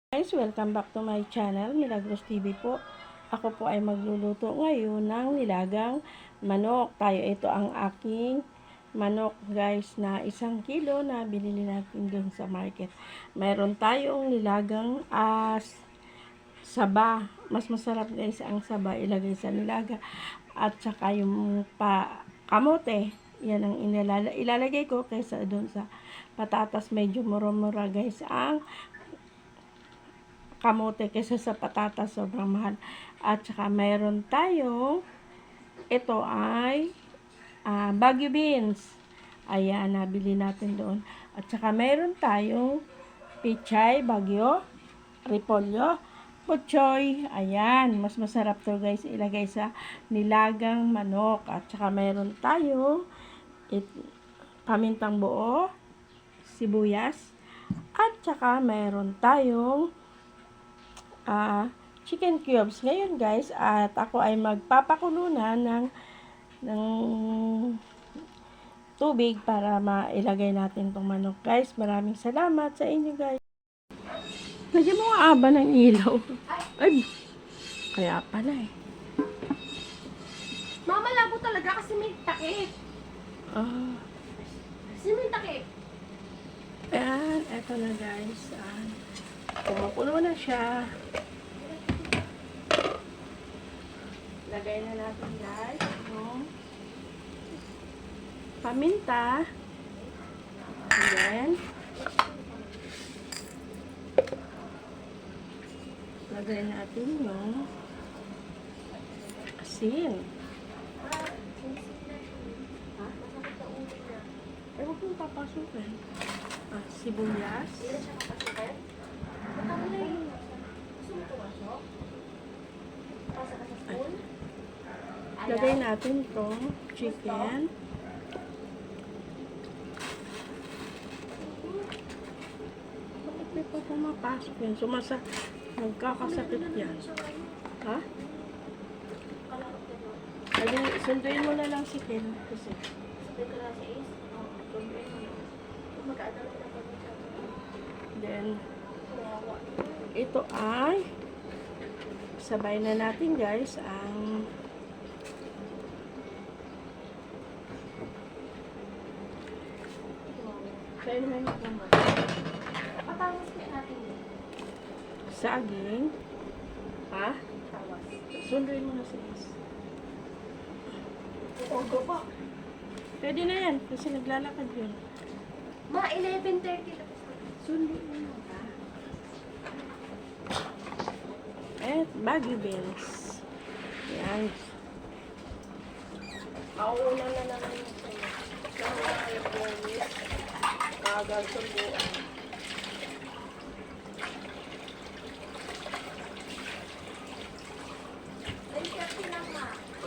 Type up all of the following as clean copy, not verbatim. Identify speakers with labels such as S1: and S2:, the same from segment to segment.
S1: Guys, welcome back to my channel, Milagros TV po. Ako po ay magluluto ngayon ng nilagang manok. Ito ang aking manok guys na 1 kilo na binili natin dun sa market. Mayroon tayong nilagang saba. Mas masarap guys ang saba ilagay sa nilaga. At saka yung kamote. Yan ang ilalagay ko kaysa dun sa patatas. Medyo mura-mura guys ang kamote kaysa sa patatas, sobrang mahal. At saka mayroon tayong ito ay Baguio beans. Ayan, nabili natin doon. At saka mayroon tayong pichay, bagyo, repolyo, putchoy. Ayan, mas masarap to guys ilagay sa nilagang manok. At saka mayroon tayong pamintang buo, sibuyas. At saka mayroon tayong chicken cubes. Ngayon guys, at ako ay magpapakulo na ng tubig para mailagay natin tong manok. Guys, maraming salamat sa inyo guys. Lagyan mo nga aba ng ilaw. Ay, kaya pala eh.
S2: Mama, labo talaga kasi may takip. Kasi may takip.
S1: Ayan, eto na guys. Kumukulo na siya. Lagay na natin guys yung paminta. And then, lagay natin yung asin. Huwag mong papasukin. Sibuyas. Lagay natin itong chicken. Bakit may pa pumapasok yan? Nagkakasakit yan. Ha? Sunduin mo na lang si Ken. Kasi. Then, ito ay sabay na natin guys ang saging. Ha? Sunduin mo na si Is.
S2: Ogo pa.
S1: Pwede na yan kasi naglalakad yun.
S2: Ma, 11:30 na.
S1: Sunduin mo ha. Baguio beans. Yan. Mauuna na naman yung sa'yo. Nahuwa kayo po yun. Kagal sunduan.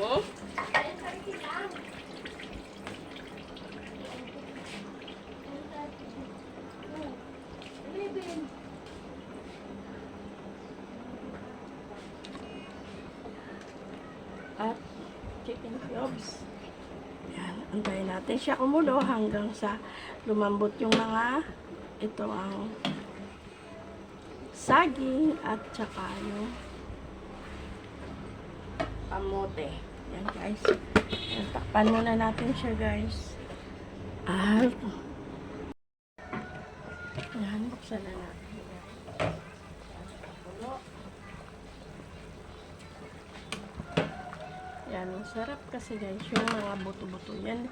S1: Oh? At chicken cubes. Yan, antayin natin siya kumulo hanggang sa lumambot yung mga ito ang saging at saka yung kamote. Yan guys. Yan, takpan muna natin siya guys. At yan, buksan na natin. Yan, masarap kasi guys yung mga buto-buto yan.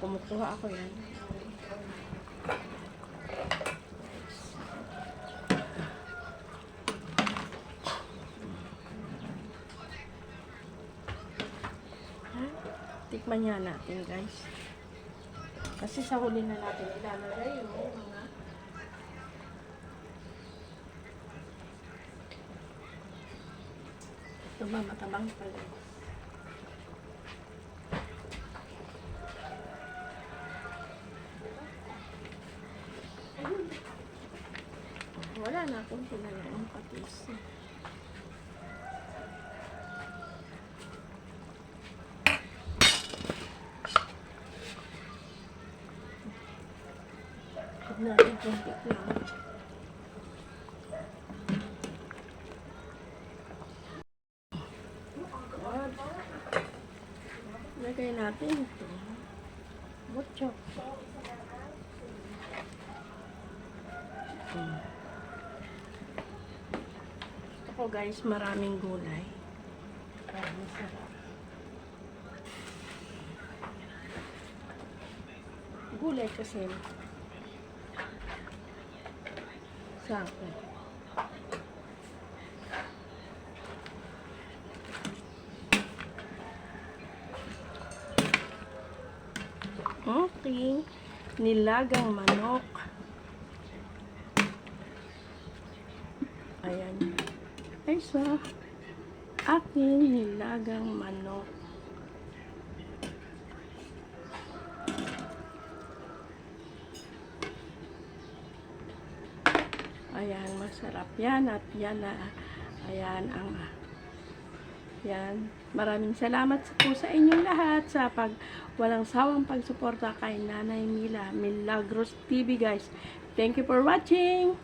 S1: Kumukuha ako yan. Tikman niya natin guys. Kasi sa huli na natin ilalagay yung mga ito ba matabang pala. Wala na akong pinalaang patis. Huwag natin kuntik lang. ilalagay natin ito.
S2: Mucho.
S1: Gusto ko guys, maraming gulay.
S2: Ay, masarap.
S1: Gulay kasi. Sakto. Okay. Nilagang manok. Ayan. Ay, so, aking nilagang manok. Ayan, masarap yan. At yan na, ayan ang, yan. Maraming salamat po sa inyong lahat sa walang sawang pagsuporta kay Nanay Mila Milagros TV, guys. Thank you for watching.